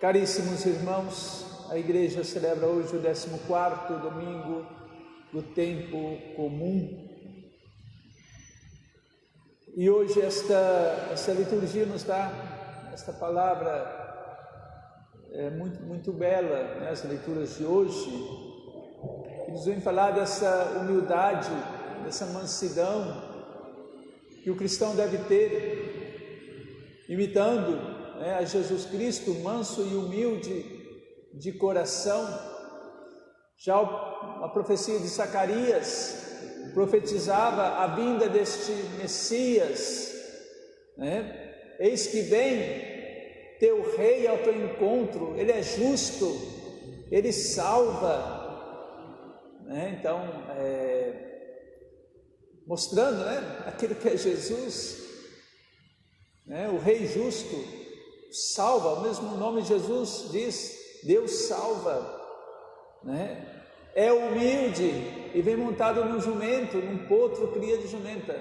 Caríssimos irmãos, a Igreja celebra hoje o 14º domingo do tempo comum. E hoje esta liturgia nos dá esta palavra muito bela, né? As leituras de hoje, que nos vem falar dessa humildade, dessa mansidão que o cristão deve ter, imitando a Jesus Cristo, manso e humilde de coração. Já a profecia de Zacarias profetizava a vinda deste Messias, né? Eis que vem teu rei ao teu encontro, ele é justo, ele salva, né? Então, mostrando, né, aquilo que é Jesus, né? O rei justo salva, o mesmo nome de Jesus diz, Deus salva, né? É humilde e vem montado num jumento, num potro cria de jumenta.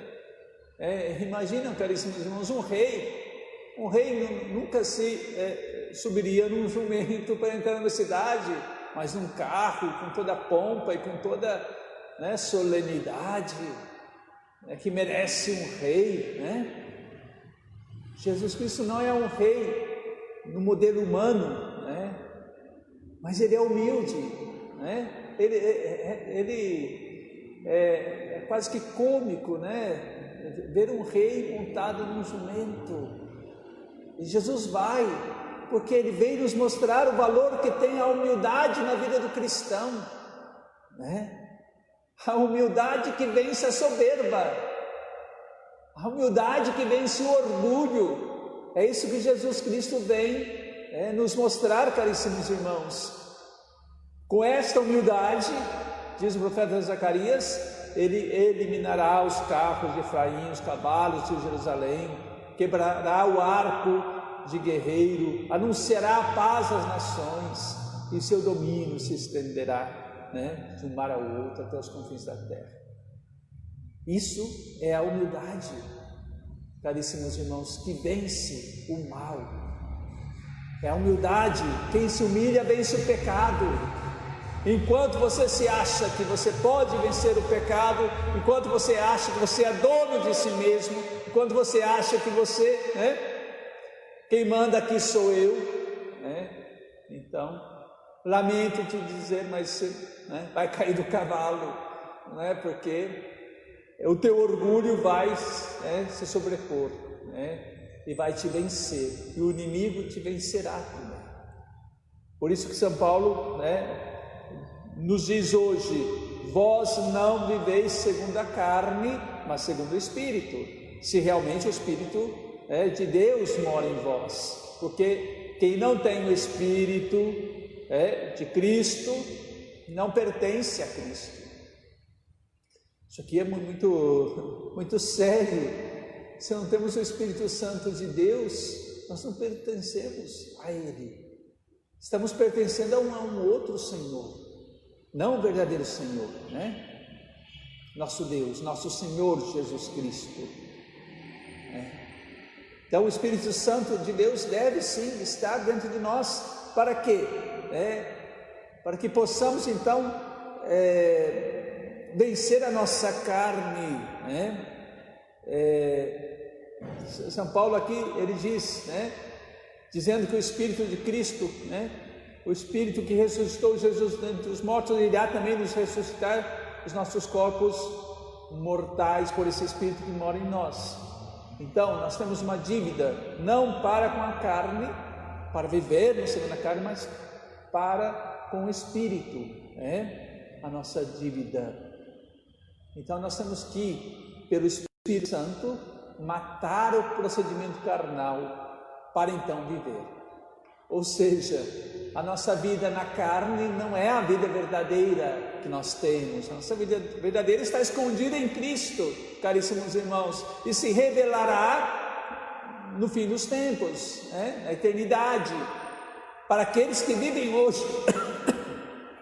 Imaginam, caríssimos irmãos, um rei nunca subiria num jumento para entrar na cidade, mas num carro com toda a pompa e com toda, né, solenidade, né, que merece um rei, né? Jesus Cristo não é um rei no modelo humano, né? Mas ele é humilde, né? Ele é quase que cômico, né? Ver um rei montado num jumento. E Jesus vai, porque ele veio nos mostrar o valor que tem a humildade na vida do cristão, né? A humildade que vence a soberba, a humildade que vence o orgulho. É isso que Jesus Cristo vem nos mostrar, caríssimos irmãos. Com esta humildade, diz o profeta Zacarias, ele eliminará os carros de Efraim, os cavalos de Jerusalém, quebrará o arco de guerreiro, anunciará a paz às nações, e seu domínio se estenderá, né, de um mar ao outro até os confins da terra. Isso é a humildade, caríssimos irmãos, que vence o mal. É a humildade, quem se humilha vence o pecado. Enquanto você se acha que você pode vencer o pecado, enquanto você acha que você é dono de si mesmo, enquanto você acha que você, quem manda aqui sou eu, então, lamento te dizer, mas você, vai cair do cavalo, porque o teu orgulho vai se sobrepor, e vai te vencer, e o inimigo te vencerá também. Por isso que São Paulo, nos diz hoje: vós não viveis segundo a carne, mas segundo o Espírito, se realmente o Espírito de Deus mora em vós, porque quem não tem o Espírito de Cristo não pertence a Cristo. Isso aqui é muito sério. Se não temos o Espírito Santo de Deus, nós não pertencemos a Ele. Estamos pertencendo a um outro Senhor, não o verdadeiro Senhor, Nosso Deus, nosso Senhor Jesus Cristo. Então o Espírito Santo de Deus deve sim estar dentro de nós. Para quê? Para que possamos então vencer a nossa carne, São Paulo aqui, ele diz, dizendo que o Espírito de Cristo, o Espírito que ressuscitou Jesus dentre os mortos, irá também nos ressuscitar os nossos corpos mortais por esse Espírito que mora em nós. Então, nós temos uma dívida, não para com a carne, para viver no segundo a carne, mas para com o Espírito, a nossa dívida. Então nós temos que, pelo Espírito Santo, matar o procedimento carnal para então viver. Ou seja, a nossa vida na carne não é a vida verdadeira que nós temos. A nossa vida verdadeira está escondida em Cristo, caríssimos irmãos, e se revelará no fim dos tempos, na eternidade, para aqueles que vivem hoje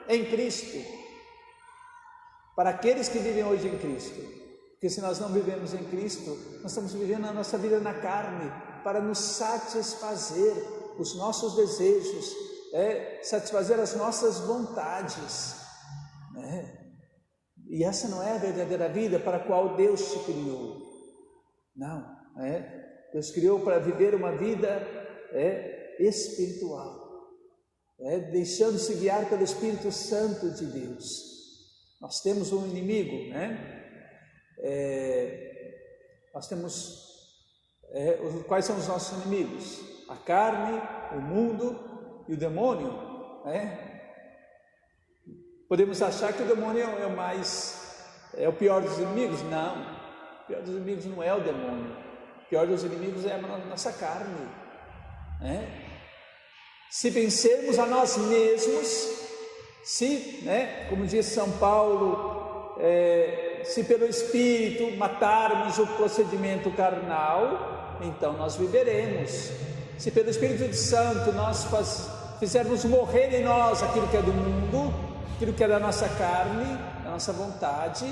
em Cristo. Para aqueles que vivem hoje em Cristo, porque se nós não vivemos em Cristo, nós estamos vivendo a nossa vida na carne, para nos satisfazer, os nossos desejos, satisfazer as nossas vontades, né? E essa não é a verdadeira vida para a qual Deus te criou. Não, Deus criou para viver uma vida espiritual, deixando-se guiar pelo Espírito Santo de Deus. Nós temos um inimigo, nós temos, quais são os nossos inimigos? A carne, o mundo e o demônio, Podemos achar que o demônio é o pior dos inimigos. Não, o pior dos inimigos não é o demônio, o pior dos inimigos é a nossa carne, Se vencermos a nós mesmos, como diz São Paulo, se pelo Espírito matarmos o procedimento carnal, então nós viveremos. Se pelo Espírito Santo nós fizermos morrer em nós aquilo que é do mundo, aquilo que é da nossa carne, da nossa vontade,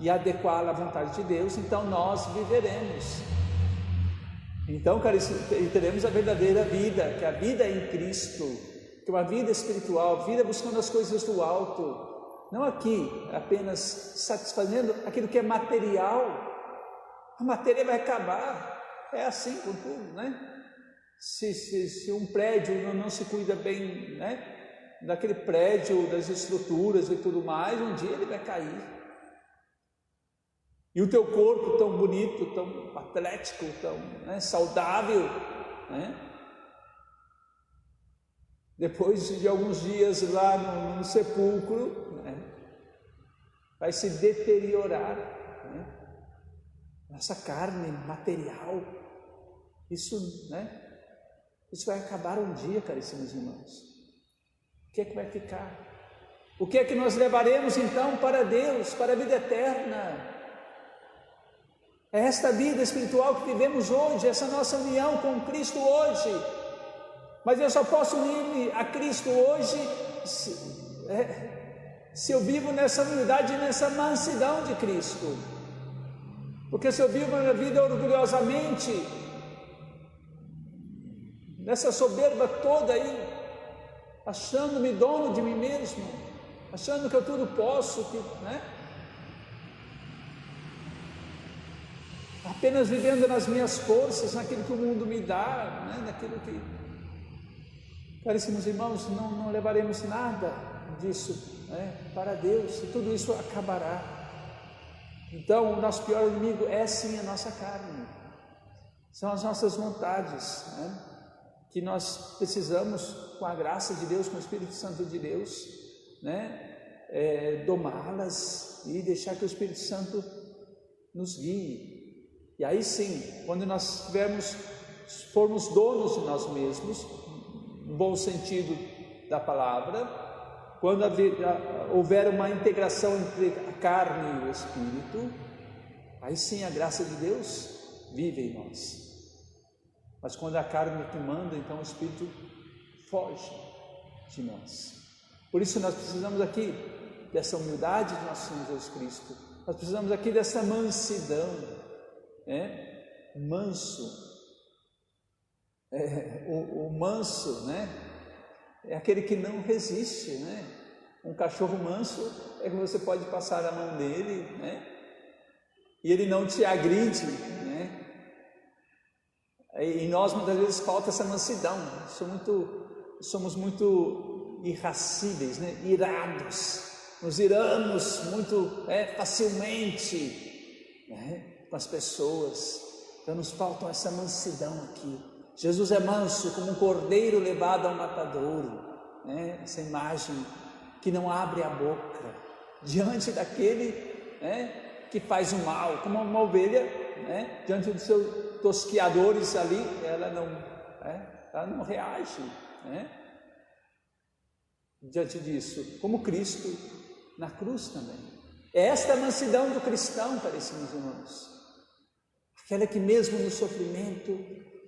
e adequá-la à vontade de Deus, então nós viveremos. Então, teremos a verdadeira vida, que é a vida em Cristo, que é uma vida espiritual, vida buscando as coisas do alto, não aqui apenas satisfazendo aquilo que é material. A matéria vai acabar, é assim com tudo, Se um prédio não se cuida bem, daquele prédio, das estruturas e tudo mais, um dia ele vai cair. E o teu corpo tão bonito, tão atlético, tão saudável, depois de alguns dias lá no sepulcro, vai se deteriorar, nossa carne material, isso vai acabar um dia, caríssimos irmãos. O que é que vai ficar? O que é que nós levaremos então para Deus, para a vida eterna? É esta vida espiritual que vivemos hoje, essa nossa união com Cristo hoje. Mas eu só posso unir-me a Cristo hoje se eu vivo nessa unidade, nessa mansidão de Cristo. Porque se eu vivo a minha vida orgulhosamente, nessa soberba toda aí, achando-me dono de mim mesmo, achando que eu tudo posso, apenas vivendo nas minhas forças, naquilo que o mundo me dá, naquilo que... Caríssimos irmãos, não levaremos nada disso para Deus, e tudo isso acabará. Então, o nosso pior inimigo é sim a nossa carne, são as nossas vontades, que nós precisamos, com a graça de Deus, com o Espírito Santo de Deus, domá-las e deixar que o Espírito Santo nos guie. E aí sim, quando nós formos donos de nós mesmos, no bom sentido da palavra, quando houver uma integração entre a carne e o Espírito, aí sim a graça de Deus vive em nós. Mas quando a carne te manda, então o Espírito foge de nós. Por isso nós precisamos aqui dessa humildade de nosso Senhor Jesus Cristo. Nós precisamos aqui dessa mansidão, manso. O manso, é aquele que não resiste, Um cachorro manso é que você pode passar a mão nele, e ele não te agride, E nós muitas vezes falta essa mansidão, somos muito irascíveis, irados, nos iramos muito facilmente, com as pessoas. Então nos falta essa mansidão aqui. Jesus é manso como um cordeiro levado ao matadouro, essa imagem que não abre a boca diante daquele que faz o mal, como uma ovelha, diante dos seus tosquiadores ali, ela não reage, diante disso, como Cristo na cruz também. É esta mansidão do cristão, caríssimos irmãos, aquela que mesmo no sofrimento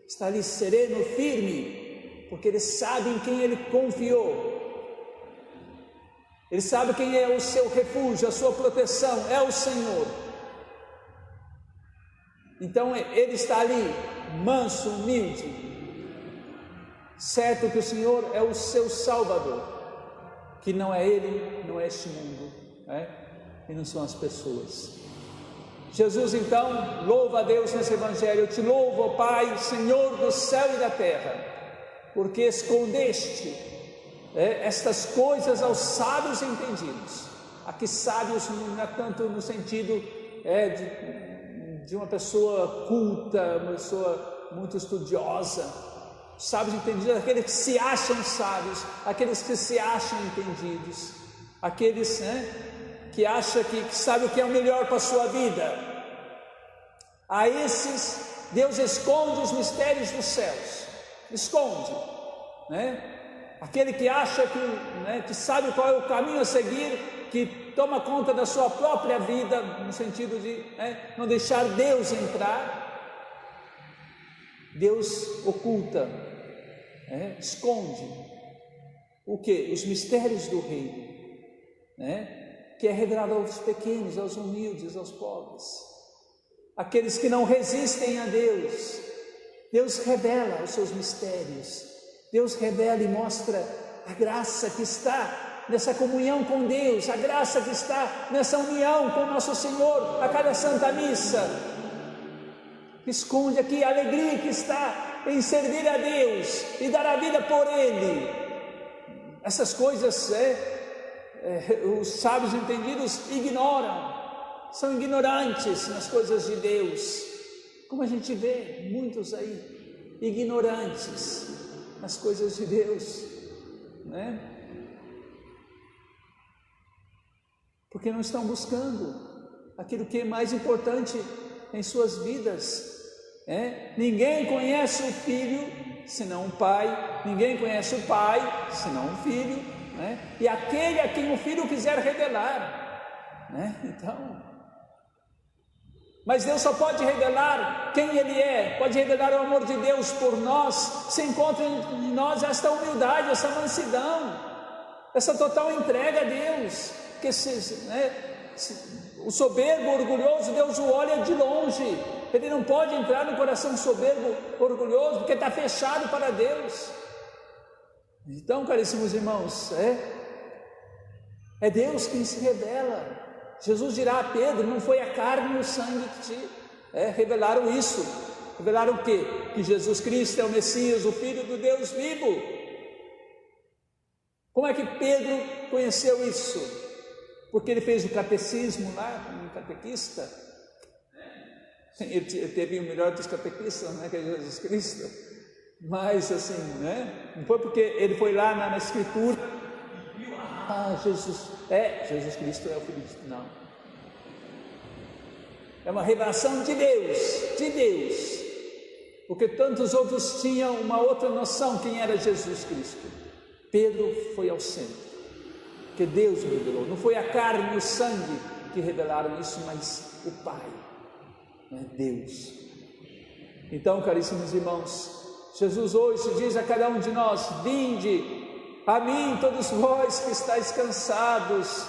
está ali sereno, firme, porque ele sabe em quem ele confiou, ele sabe quem é o seu refúgio, a sua proteção, é o Senhor. Então ele está ali, manso, humilde, certo que o Senhor é o seu Salvador, que não é Ele, não é este mundo, e não são as pessoas. Jesus então louva a Deus nesse Evangelho: eu te louvo, ó Pai, Senhor do céu e da terra, porque escondeste estas coisas aos sábios e entendidos. Aqui sábios não é tanto no sentido de uma pessoa culta, uma pessoa muito estudiosa. Sábios entendidos, aqueles que se acham sábios, aqueles que se acham entendidos, aqueles que acham que sabem o que é o melhor para a sua vida. A esses Deus esconde os mistérios dos céus, esconde, aquele que acha que sabe qual é o caminho a seguir, que toma conta da sua própria vida, no sentido de não deixar Deus entrar. Deus oculta, esconde o que? Os mistérios do reino, que é revelado aos pequenos, aos humildes, aos pobres, aqueles que não resistem a Deus. Deus revela os seus mistérios, Deus revela e mostra a graça que está nessa comunhão com Deus, a graça que está nessa união com Nosso Senhor a cada Santa Missa. Esconde aqui a alegria que está em servir a Deus e dar a vida por Ele. Essas coisas os sábios entendidos ignoram, são ignorantes nas coisas de Deus, como a gente vê muitos aí, ignorantes nas coisas de Deus, porque não estão buscando aquilo que é mais importante em suas vidas. Ninguém conhece o Filho senão o Pai, ninguém conhece o Pai senão o Filho, e aquele a quem o Filho quiser revelar, então, mas Deus só pode revelar quem Ele é, pode revelar o amor de Deus por nós, se encontra em nós esta humildade, essa mansidão, essa total entrega a Deus, porque o soberbo, orgulhoso, Deus o olha de longe. Ele não pode entrar no coração soberbo, orgulhoso, porque está fechado para Deus. Então, caríssimos irmãos, é Deus quem se revela. Jesus dirá a Pedro: não foi a carne e o sangue que te revelaram isso. Revelaram o quê? Que Jesus Cristo é o Messias, o Filho do Deus vivo. Como é que Pedro conheceu isso? Porque ele fez o catecismo lá, como catequista. Ele teve o melhor dos catequistas, que é Jesus Cristo. Mas assim, não foi porque ele foi lá na Escritura e viu: Jesus Cristo é o Filho de Deus. Não. É uma revelação de Deus. Porque tantos outros tinham uma outra noção quem era Jesus Cristo. Pedro foi ao centro, que Deus revelou. Não foi a carne e o sangue que revelaram isso, mas o Pai, Deus. Então, caríssimos irmãos, Jesus hoje diz a cada um de nós: vinde a mim, todos vós que estáis cansados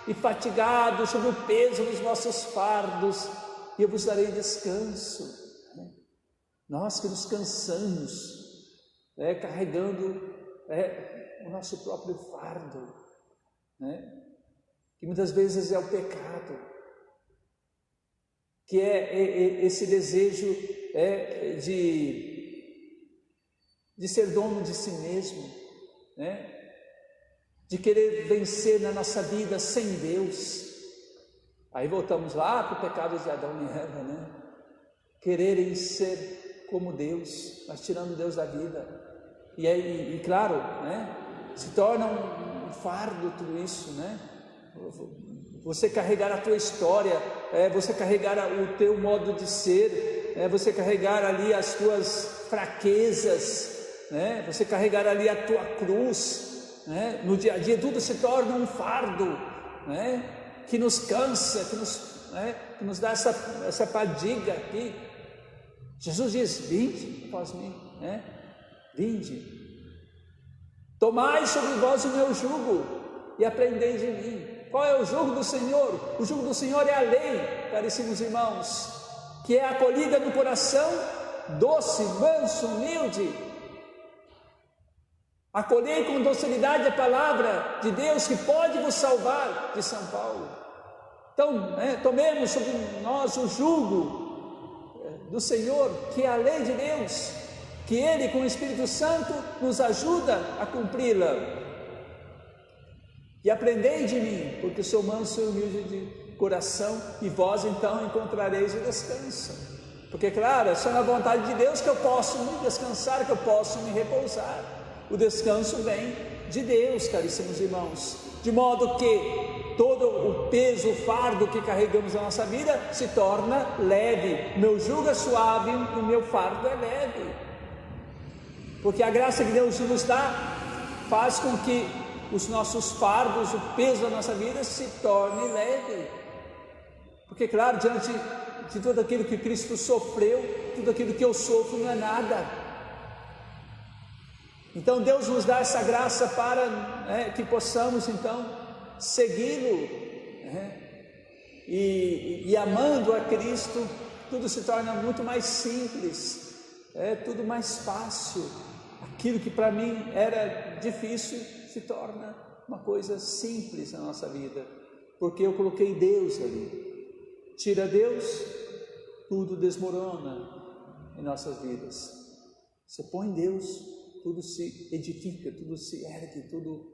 e fatigados sob o peso dos vossos fardos, e eu vos darei descanso. Nós que nos cansamos, carregando o nosso próprio fardo, que muitas vezes é o pecado, que é esse desejo de ser dono de si mesmo, de querer vencer na nossa vida sem Deus. Aí voltamos lá para o pecado de Adão e Eva, quererem ser como Deus, mas tirando Deus da vida. E claro, se torna um fardo tudo isso, Você carregar a tua história, você carregar o teu modo de ser, você carregar ali as tuas fraquezas, você carregar ali a tua cruz, no dia a dia tudo se torna um fardo, que nos cansa, que nos dá essa fadiga aqui. Jesus diz: vinde após mim, vinde, tomai sobre vós o meu jugo e aprendei de mim. Qual é o jugo do Senhor? O jugo do Senhor é a lei, caríssimos irmãos, que é acolhida no coração doce, manso, humilde. Acolhei com docilidade a palavra de Deus que pode vos salvar, de São Paulo. Então, tomemos sobre nós o jugo do Senhor, que é a lei de Deus, que Ele com o Espírito Santo nos ajuda a cumpri-la. E aprendei de mim, porque sou manso e humilde de coração, e vós então encontrareis o descanso. Porque, claro, é só na vontade de Deus que eu posso me descansar, que eu posso me repousar. O descanso vem de Deus, caríssimos irmãos, de modo que todo o peso, o fardo que carregamos na nossa vida se torna leve. Meu jugo é suave e o meu fardo é leve, porque a graça que Deus nos dá faz com que os nossos fardos, o peso da nossa vida se torne leve, porque, claro, diante de tudo aquilo que Cristo sofreu, tudo aquilo que eu sofro não é nada. Então Deus nos dá essa graça para que possamos então segui-lo, e amando a Cristo, tudo se torna muito mais simples, tudo mais fácil. Aquilo que para mim era difícil se torna uma coisa simples na nossa vida, porque eu coloquei Deus ali. Tira Deus, tudo desmorona em nossas vidas. Você põe Deus, tudo se edifica, tudo se ergue, tudo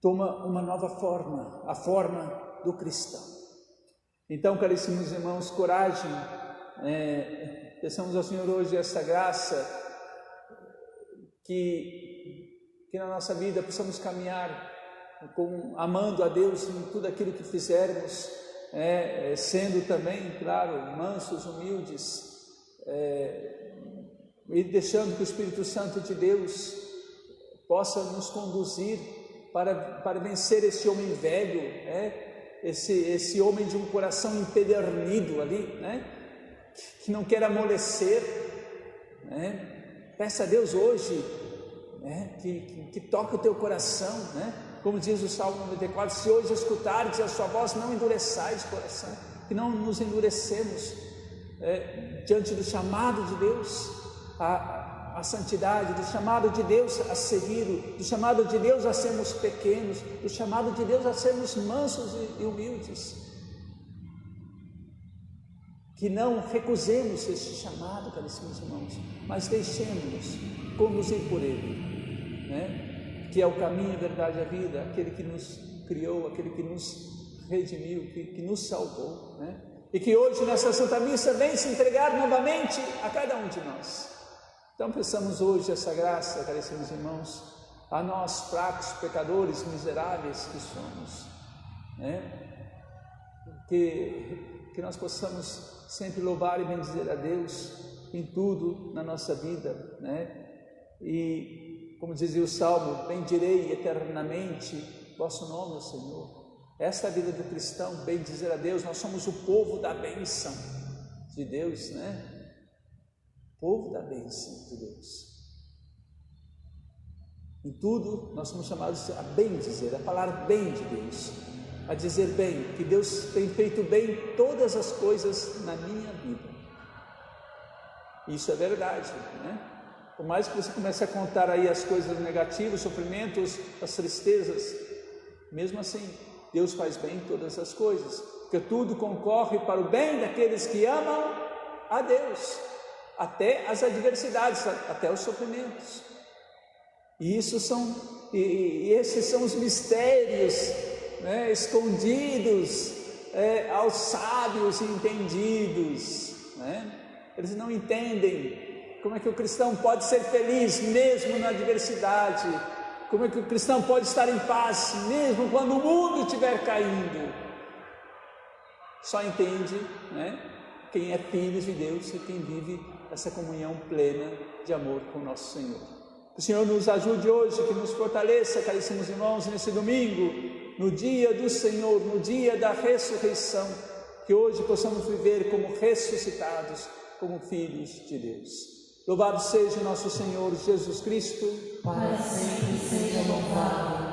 toma uma nova forma, a forma do cristão. Então, caríssimos irmãos, coragem, peçamos ao Senhor hoje essa graça, que na nossa vida possamos caminhar amando a Deus em tudo aquilo que fizermos, sendo também, claro, mansos, humildes, e deixando que o Espírito Santo de Deus possa nos conduzir para vencer esse homem velho, esse homem de um coração empedernido ali, que não quer amolecer. Peça a Deus hoje que toque o teu coração, como diz o Salmo 94, se hoje escutardes a sua voz, não endureçais o coração, que não nos endurecemos diante do chamado de Deus a santidade, do chamado de Deus a segui-lo, do chamado de Deus a sermos pequenos, do chamado de Deus a sermos mansos e humildes. Que não recusemos este chamado, caríssimos irmãos, mas deixemos-nos conduzir por Ele, que é o caminho, a verdade e a vida, aquele que nos criou, aquele que nos redimiu, que nos salvou, e que hoje nessa Santa Missa vem se entregar novamente a cada um de nós. Então peçamos hoje essa graça, caríssimos irmãos, a nós fracos, pecadores, miseráveis que somos, que nós possamos sempre louvar e bendizer a Deus em tudo na nossa vida, e como dizia o Salmo, bendirei eternamente vosso nome, ó Senhor. Esta é a vida do cristão, bendizer a Deus. Nós somos o povo da bênção de Deus, povo da bênção de Deus. Em tudo nós somos chamados a bendizer, a falar bem de Deus, a dizer bem, que Deus tem feito bem todas as coisas na minha vida. Isso é verdade, Por mais que você comece a contar aí as coisas negativas, os sofrimentos, as tristezas, mesmo assim, Deus faz bem todas as coisas, porque tudo concorre para o bem daqueles que amam a Deus, até as adversidades, até os sofrimentos. E esses são os mistérios escondidos aos sábios e entendidos. Eles não entendem como é que o cristão pode ser feliz mesmo na adversidade, como é que o cristão pode estar em paz mesmo quando o mundo estiver caindo. Só entende quem é filho de Deus e quem vive essa comunhão plena de amor com o nosso Senhor. Que o Senhor nos ajude hoje, que nos fortaleça, caríssimos irmãos, nesse domingo, no dia do Senhor, no dia da ressurreição, que hoje possamos viver como ressuscitados, como filhos de Deus. Louvado seja nosso Senhor Jesus Cristo. Para sempre seja louvado.